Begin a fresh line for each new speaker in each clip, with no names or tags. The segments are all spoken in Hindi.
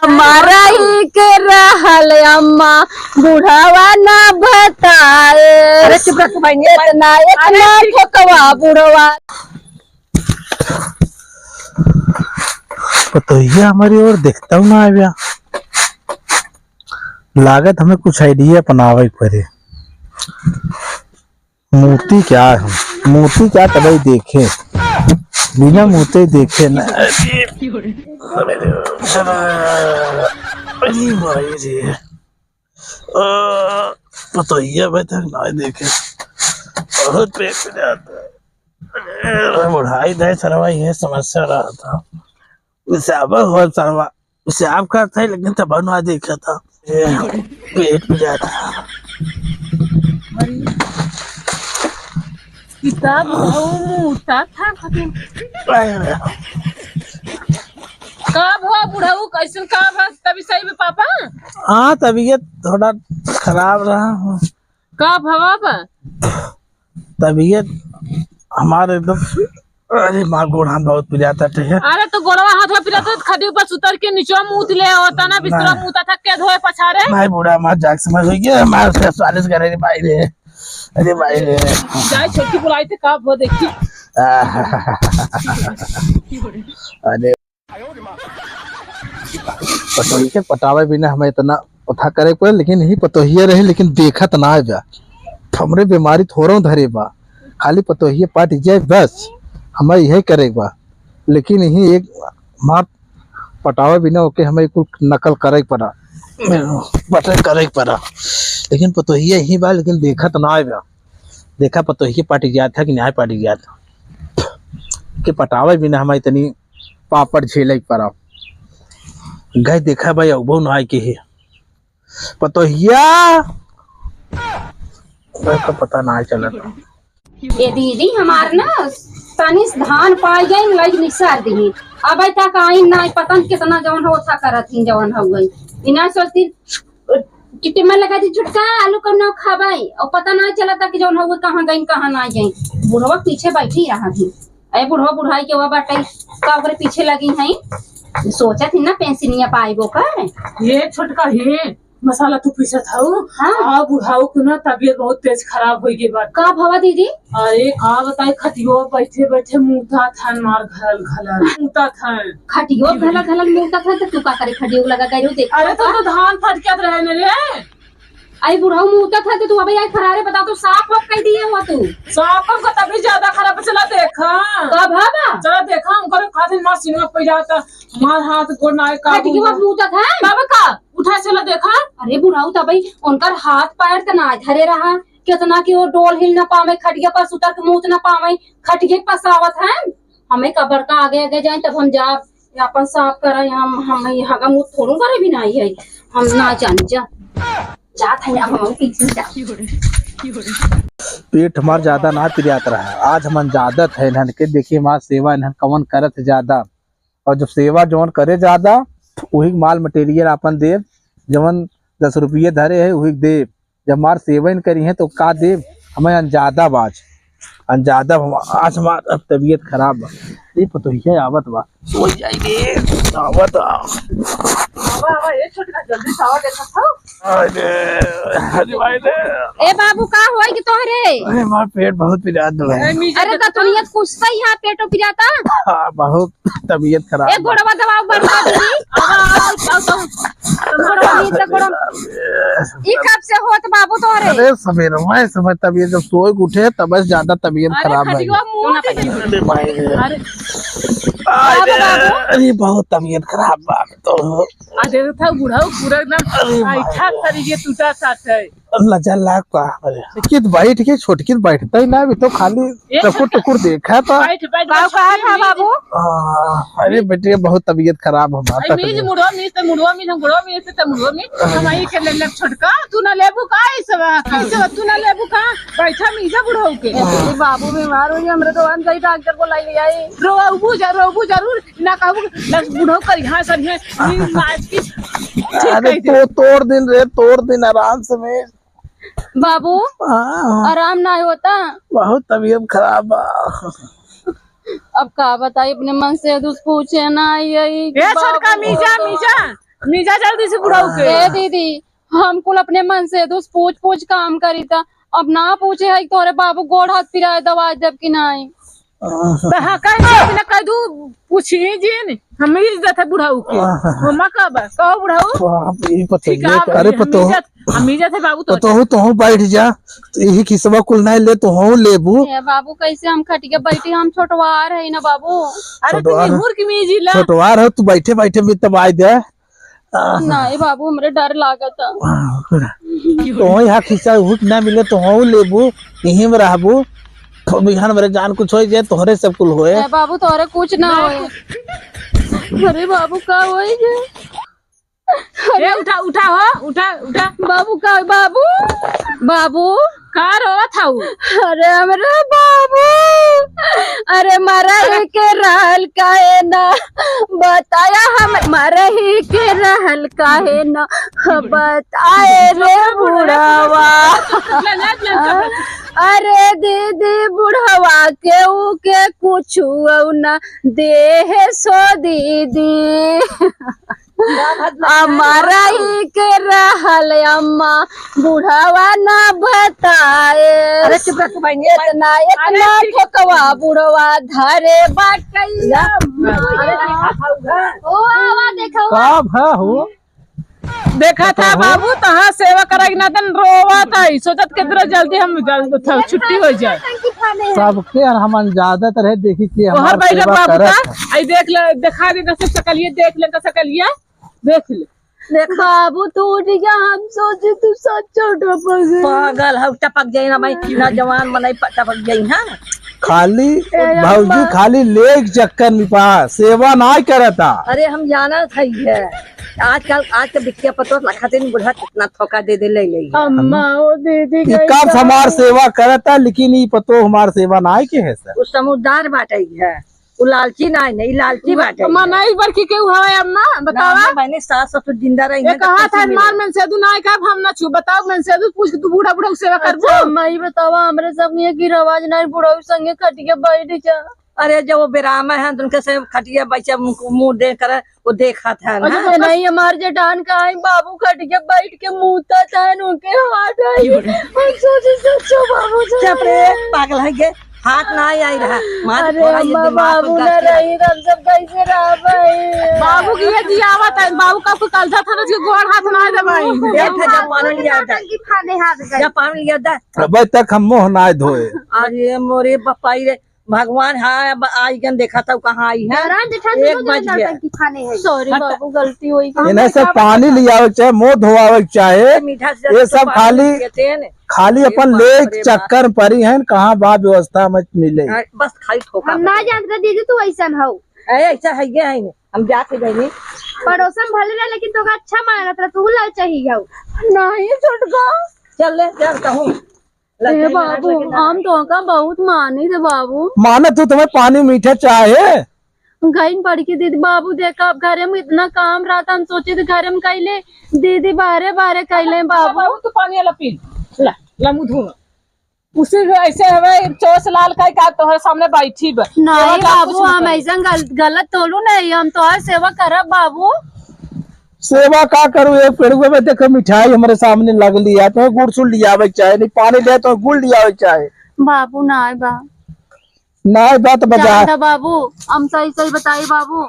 हमारा ही के रहल अम्मा बुढ़ावा ना बताए।
अरे चुप रख भाई,
इतना इतना ठोकवा बुढ़वा।
तो ये हमारी ओर देखता हूँ ना आया लागत हमें कुछ आइडिया अपनावे पड़े। मूर्ति क्या है, मूर्ति क्या तभी देखे बिना मूर्ति देखे ना। अरे भाई जी तो ये भाई तक ना देखे बहुत पेट में जाता है। बुढ़ाई नहीं सरवा ये समस्या रहा था उसे अब हो सरवा उसे आपका था लेकिन तब ना देखा था पेट में जाता
किताब मोटा था कब हुआ बुढ़ाऊ कैसे कब तभी सही में पापा।
हाँ तबीयत थोड़ा खराब रहा।
कब हवा
तबीयत हमारे एकदम अरे माँ गोड़ हाथ बहुत पिजाता है।
अरे तो गोड़वा हाथ में पिलाता खड़ी ऊपर सुतर के नीचे मुंह ले होता ना बिस्तरा मुंह था के धोए पछारे।
भाई बूढ़ा माँ जाग समझ हो गया हमारे उसका स्वालिश करे भाई रे। अरे भाई रे
जाए छोटी बुलाई थे कब वो देखी।
अरे पतोही के पटावे बिना हमें इतना उठा करे पड़े लेकिन यही पतोहिए रहे लेकिन देखत ना बा हमरे बीमारी थोड़ा धरे बा खाली पतोहिए पाट जाए बस हमें यही करे बा लेकिन यही एक मार पटावे बिना ओके हमें कुछ नकल करे पड़ा बटन करे पड़ा लेकिन पतोहिए यही बा लेकिन देखत ना बा देखा पतोहिए पाट गया था कि नहीं पाट गया था कि पटावे बिना हमें इतनी पापड़ झेले पड़ा गए देखा भाई अबो ना के है पतोहिया तो पता ना चला था।
ये दीदी हमार ना तनिस धान पाई गई लग निसार दी अब तक आई ना पता कितना जवन हो था करत ही जवन हो गई इना सोचती किटे में लगा दी झुटका आलू कब ना खाबाई और पता ना चला था कि जवन हो कहां गई कहां ना गई। बुढ़वा पीछे बैठी रहा थी अरे बुढ़वा बुढ़ाई के वो बाटे का ओकरे पीछे लगी है सोचा थी ना पेंसिलिया पाइबो कर
ये छोटका है मसाला तू पीछा था
हाँ
बुढ़ाऊ को ना तबीयत बहुत तेज खराब हो गई बात
का भवा दीदी।
अरे का बताए खटियो बैठे बैठे मुंहता था मार घल घल मुंहता था
खटियो घला घला मुंहता था तो तू का करे खटियो लगा करियो देख।
अरे तो धान फटकत रहे ने रे
आई बुढ़ाऊ मुंहता था तो तू अबे आई फरारे बता तो साफ वाफ कह दिए हुआ तू
साफ का तभी ज्यादा खराब चला देखा
का भाबा
चला देखा उनकर खातिर मां सिनेमा पे जाता मार हाथ गोड़ ना का
खटियो मुंहता था
बाबा का उठा चला देखा।
अरे बुढ़ाऊ तभी उनकर हाथ पैर त ना धरे रहा कितना कि वो डोल हिल ना पावे खटिया पर सुतर के मुंह ना पावे खटिया पसावत है हमें कबर का आगे आगे जाए तब हम जा अपन साफ करे हम यहाँ का मुंह थोड़ू करे भी नहीं है हम ना जान जात है हम पीछे जा।
पेट हमार ज्यादा ना पिरियात रहा आज हम ज्यादा है इन्हन के देखिए हमार सेवा इन्हन कवन करत ज्यादा और जब सेवा जवन करे ज्यादा वही माल मटेरियल अपन देव जवन 10 रुपये धरे है वही देव जब हमार सेवा इन करी है तो का देव हमें अनजादा बाज अनजादा आज हमार अब तबीयत खराब बा ये पतोहिया आवत बा सो जाइए आवत
बाबा ये छोटका जल्दी सावा देखा था।
अरे भाई रे
ए बाबू का होई कि तोहरे
अरे हमार पेट बहुत पिरात है।
अरे तो तुनियत कुछ सही है पेटो पिराता
हाँ बहुत तबीयत खराब
एक घोड़वा दवाओ बढ़वा दीदी ई कब से होत बाबू तोहरे।
अरे सवेरे मैं समय तबीयत जब सोए उठे तब ज्यादा तबीयत खराब है। अरे भाई अरे बहुत तबीयत खराब बा तो
अरे था बुढ़ाऊ पूरा एकदम ऐठा तरीके टूटा साथ है
लजा लाग पा कित बैठ के छोटकी बैठता ही ना भी तो खाली टकुर टकुर देखा था
बैठ बैठ
कहा था बाबू
अरे बेटे बहुत तबीयत खराब हो
आई मीज मुड़वा मीज तो मुड़वा मीज हम गुड़वा मीज तो मुड़वा मीज हमारी के ले ले छोटका तू ना लेबू का इस तू ना लेबू का बैठा मीजा बुढ़ाऊ के
बाबू बीमार हो गया हमरे तो हम सही डॉक्टर को लाई ले आई
रोबू जरूर ना कहू बुढ़ाऊ कर यहां सर है आज की
अरे तो तोड़ दिन आराम से में
बाबू आराम ना होता
बहुत तबीयत खराब
अब का बताइए अपने मन से पूछे ना यही
छोटका मीजा मीजा जल्दी से बुढ़ाऊ के
ए दीदी हम कुल अपने मन से तो पूछ पूछ काम करी था। अब ना पूछे है तोरे बाबू गोड़ हाथ पिराए दवा जब कि नहीं
तो हाँ कहीं ना कह दू पूछी जी हम इज्जत है बुढ़ाऊ के मम्मा कब कहो बुढ़ाऊ ठीक है
अरे पतो
हम इज्जत है बाबू तो
तो बैठ जा तो यही खिसवा कुल नहीं ले तो हूँ लेबू।
ए बाबू कैसे हम खटिया बैठे हम छोटवार है ना बाबू।
अरे तुम मूर्ख मीजी ला
छोटवार हो तू बैठे बैठे भी तबाई दे
नहीं बाबू हमरे डर लागत
तो यहाँ खिस्सा हुट ना मिले तो हूँ लेबू यही में रहबू तो बिहान मेरे जान कुछ हो जाए तोहरे सब कुल होए।
ए बाबू तोरे कुछ ना होए। अरे बाबू का होई जे
अरे उठा उठा हो उठा उठा
बाबू का बाबू बाबू
का रोवत हऊ
अरे हमरे बाबू अरे मरही के रहल काहे ना बताया हम मरही के रहल काहे ना बताए रे बुढ़वा। अरे दीदी बुढ़वा के ऊ के कुछ न देह सो दीदी हमारा ही के रहल अम्मा बुढ़ावा ना बताए। इतना इतना ठोकवा बुढ़वा धरे बाटैया ओ आवा देखो
कब है हो
देखा था बाबू तहाँ सेवा करेगी ना तन रोवा था सोचत कितना जल्दी हम छुट्टी हो जाए
सबके हम ज्यादातर है देखी कि
हर
हमार
बैठक
सेवा
बाबू
करत
का आई देख ले दिखा दे दस सकलिए देख ले का सकलिए देख ले
बाबू तू उठ गया हम सोचे तू सच टपक
पागल है टपक जाई ना भाई ना जवान बनाई टपक जाई ना
खाली भौजी खाली लेक चक्कर में पास सेवा ना करता।
अरे हम जाना था है आजकल आज के बिटिया पतो लखाते नहीं बुढ़ा कितना थोका दे ले
अम्मा ओ दीदी
कब हमार सेवा करता लेकिन ये पतो हमार सेवा ना के है सर
उस समुदार बाटे है उ लालची नहीं लालची बाटे
अम्मा नहीं बरकी के हुआ है अम्मा बतावा
मैंने सास ससुर जिंदा रही
ये कहा था मार मन से दू ना का हम ना छू बताओ मन से दू पूछ के तू बूढ़ा बूढ़ा सेवा करबो।
अम्मा ही बतावा हमरे सब ये की रवाज नहीं बुढ़ाऊ संगे खटिया बैठ जा।
अरे जब वो बेरामा है उनके से खटिया बच्चा मुंह दे कर वो देखा था ना
अच्छा नहीं हमारे जेठान का आई बाबू खटिया बैठ के मुँहता था उनके हाथ आई सोचो बाबू
चुप रे पागल है के हाथ ना आई रहा मार
अरे
थोड़ा ये
अम्मा
दिमाग
बाबू
पर
न
गस के
रही हम सब कैसे रह पाए।
बाबू की ये जी आवत है बाबू का कल था ना उसके गोड़ हाथ ना दबाई
देख जब पानी लिया था जब पानी लिया था
अबे तक हम मुँह ना धोए।
अरे मोरे बपाई रे भगवान हाँ अब आई गन देखा था कहाँ आई है 1 बज गया
सॉरी बाबू गलती हुई।
इन्हें सब पानी लियावे चाहे मुँह धोआवे चाहे
मीठा से
ये सब खाली अपन लेक चक्कर परी है कहाँ बा व्यवस्था में मिले।
बस खाली ठोका
हम ना जानते दीदी तू ऐसा हो
ऐसा है ये है हम जाके गए
पड़ोसन भले रहे लेकिन तो अच्छा माना था तू ला चाहिए नहीं छोटका
चल ले चल कहूँ
बाबू हम तो का बहुत मानी थे बाबू
माना तू तुम्हें पानी मीठा चाहे
कहीं पढ़ के दीदी बाबू देखा अब घर में इतना काम रहा था हम सोचे थे घर में कैले दीदी बारे बारे कैले बाबू
तो पानी वाला पी ला मुँह धो उसे ऐसे हवे चोस लाल का तोहरे सामने बैठी
नहीं बाबू हम ऐसा गलत तोलू नहीं हम तो सेवा करब बाबू
सेवा का करूँ एक पेड़ुए में देखो मिठाई हमारे सामने लग लिया तो गुड़ सुड़ लिया चाहे नहीं पानी ले तो गुड़ लिया चाहे
बाबू ना बा
ना बात बजा
था बाबू हम सही सही बताइए बाबू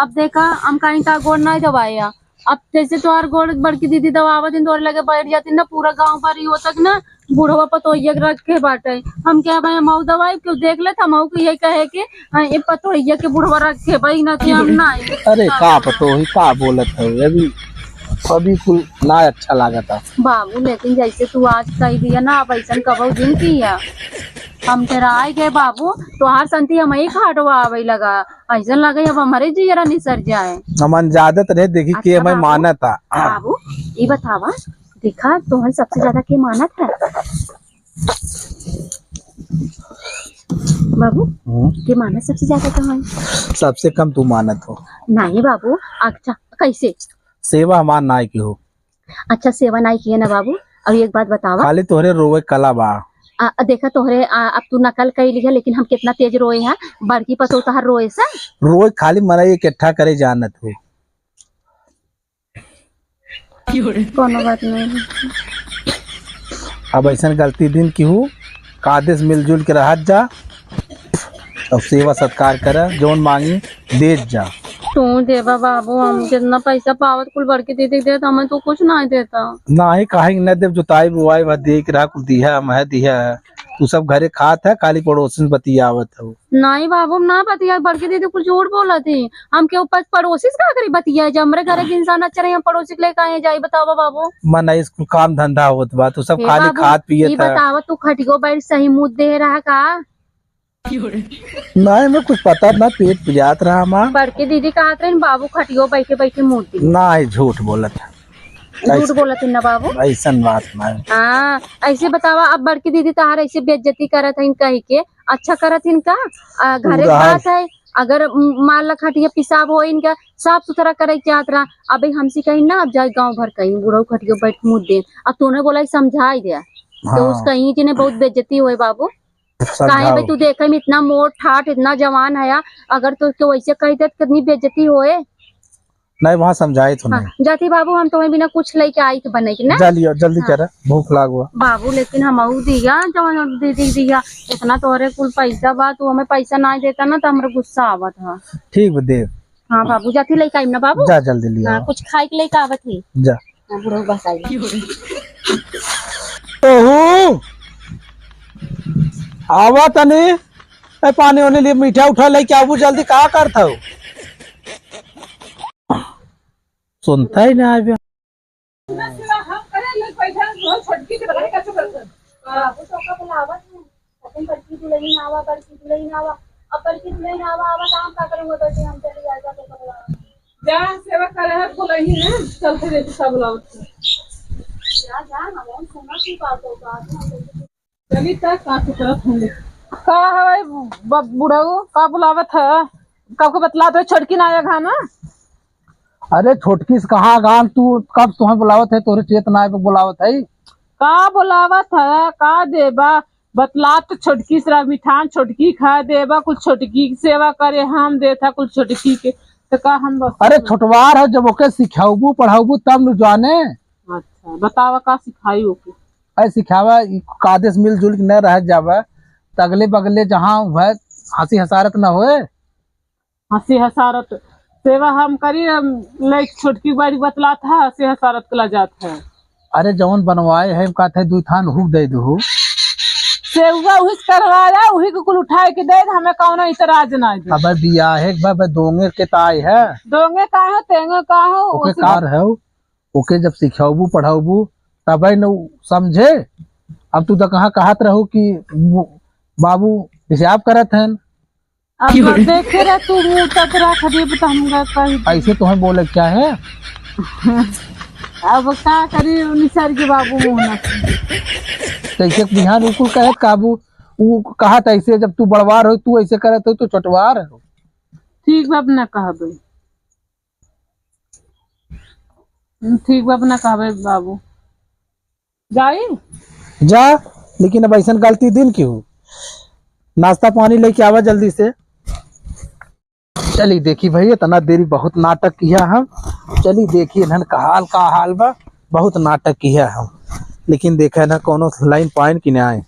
अब देखा हम कहीं का गोड़ नहीं दबाया अब जैसे तुम्हार गोड़ बड़की दीदी दबावत इन दौड़ लगे बैठ जाती ना पूरा गांव पर ही हो तक ना बूढ़वा पतोहिया रख के बाटे हम क्या भाई मऊ दवाई क्यों देख ले मऊ को यही कहे कि ये पतोहिया के बूढ़वा रख के भाई ना थी हम ना
अरे का पतो ही का बोलत है अभी अभी कुल ना अच्छा लगा था
बाबू लेकिन जैसे तू आज कही दिया ना अब ऐसा कबो दिन किया हम तेरा आए गए बाबू तो हर संती हम ही खाटवा आवे लगा ऐसा लगे अब हमारे जियरा निसर जाए
हमन ज्यादा रहे देखी के
अच्छा
मैं माना था
बाबू ये बतावा देखा तुम्हारी सबसे ज्यादा के मानत है बाबू के मानत सबसे ज्यादा तुम्हारी
सबसे कम तू मानत हो
नहीं बाबू अच्छा कैसे
सेवा हमार नाय की हो
अच्छा सेवा नहीं किए ना बाबू अब एक बात बतावा
खाली तोहरे रोवे कला बा
देखा तोहरे अब तू नकल कर लिया लेकिन हम कितना तेज रोए हैं बड़की पतो तहर रोए सा
रोज खाली मरा इकट्ठा करे जानत हो
कोनो बात नहीं।
अब ऐसा गलती दिन की हूँ कादेश मिलजुल के रहत जा, अब सेवा सत्कार कर, जौन मांगी दे जा।
तू देवा बाबू, हम जितना पैसा पावत कुल बढ़ के दे देता, हमें तो कुछ नहीं देता।
ना ही कहा न देव जोताई बुआई वह देख रहा कुल दिया मैं दिया है, तू सब घरे खात है, खाली पड़ोसन बतियावत है।
नहीं बाबू, हम ना बतिया, बढ़ के दे कुछ झूठ बोला थी। हम के ऊपर पड़ोसी का करी बतिया, जब हमारे घर के इंसान अच्छा रहे, हम पड़ोसी के लेकर आए जाए, बतावा बाबू।
मन इसको काम धंधा होत बा, तू सब
हे
खाली
बाबू,
खात
ये
पियत है।
बतावा तू खटियो बैठ सही मुँह दे रहा का?
नहीं मैं कुछ पता ना, पेट पिजात रहा माँ।
बड़के दीदी कहा रहे बाबू खटियो बैठे बैठे मूर्ति
ना ही झूठ बोलत है,
झूठ बोला थी ना बाबू।
ऐसा बात नहीं।
हाँ ऐसे बतावा, अब बड़की दीदी तहार ऐसे बेइज्जती करत है कही के, अच्छा करत इनका घरे बात है। अगर मान ला खटिया पिसाब हो इनका साफ सुथरा करे चाहत रहा, अब हमसे कहीं ना, अब जाए गांव भर कहीं बुढ़ऊ खटियो बैठ मुँह दे, अब तूने बोला समझाई दिया तो उस कहीं जिन्हें बहुत बेइज्जती हुई बाबू। काहे भाई तू देखे में इतना मोट ठाट इतना जवान है, अगर तो वैसे कही दे कितनी बेइज्जती होए।
नहीं वहाँ समझाए तो नहीं।
हाँ, जाती बाबू, हम तुम्हें बिना कुछ लेके आई तो बने की ना।
जल्दी कर, भूख लाग हुआ
बाबू लेकिन हम दिया जवान दीदी दिया इतना तोहरे कुल पैसा बा, तू हमें पैसा ना देता ना तो हमारा गुस्सा आवत है।
ठीक बा दे।
हाँ बाबू, जाती लेके आई ना बाबू।
जा जल्दी लिया।
हाँ, कुछ खाए के लेके आवत ही
जा।
बुढ़ऊ बस आई।
ओहो आवा तने पानी होने लिए मीठा उठा लेके आबू जल्दी, कहा करता हो? सुनता ही ना आवे।
हम करे ले पैसा रोज छोटकी के लगाए कैसे करते?
बाबू तो का बुलावत है, अपन बड़की दुल्हन आवा, बड़की दुल्हन आवा, अब बड़की दुल्हन आवा आवा तो हम का करेंगे, बैठे हम चले जाएगा तो बुलावा
जा सेवा करे है बोलही है, चलते रहते सब बुलावत।
जा जा हम सुना की बात होगा।
चली तक काफी तरफ होंगे का है बुढ़ऊ का बुलावत है, कब को बतला तो छड़की ना आया खाना।
अरे छोटकी से कहाँ गान, तू कब तुम्हें बुलावत है, तोरे चेतना पे बुलावत है।
का बुलावत है का देबा, बतला तो छोटकी से मिठान छोटकी खा देबा, कुछ छोटकी की सेवा करे हम देता कुछ छोटकी के तो का हम बस।
अरे छोटवार है, जब ओके सिखाबू पढ़ाबू तब न जाने।
अच्छा बतावा का सिखाई ओके?
ऐ सिखावा कादेश मिलजुल के न रह जावा, तगले बगले जहाँ वह हंसी हसारत न होए।
हंसी हसारत सेवा हम करी, ले छोटकी बारी बतला था हंसी हसारत कला जात है।
अरे जवन बनवाए है कहते दुई थान हुक दे दू,
सेवा उही करवाया उही को कुल उठाए के दे, हमें कौन इतराज ना दे।
अब बिया है दोंगे के ताई है,
दोंगे का हो तेंगे का हो
ओके कार है, ओके जब सिखाबू पढ़ाबू तब न समझे। अब तू तो कहाँ कहत रहो कि बाबू हिसाब करत हैं,
अब देखे रहे तू मुँह तक रख दी तो हम कही
ऐसे तुम्हें बोले क्या है।
अब का करी निसर के बाबू मुँह न
कैसे बिहान उकुल कहत काबू वो कहत ऐसे, जब तू बड़वार हो तू ऐसे करत हो तो छोटवार हो।
ठीक बाब न कहबे, ठीक बाब न कहबे बाबू जाई
जा, लेकिन अब ऐसा गलती दिन की हो, नाश्ता पानी लेके आवा जल्दी से। चली देखी भैया इतना देरी बहुत नाटक किया हम, चली देखिए नन का हाल बा, बहुत नाटक किया हम, लेकिन देखा ना कोनो लाइन पॉइंट की ना आए।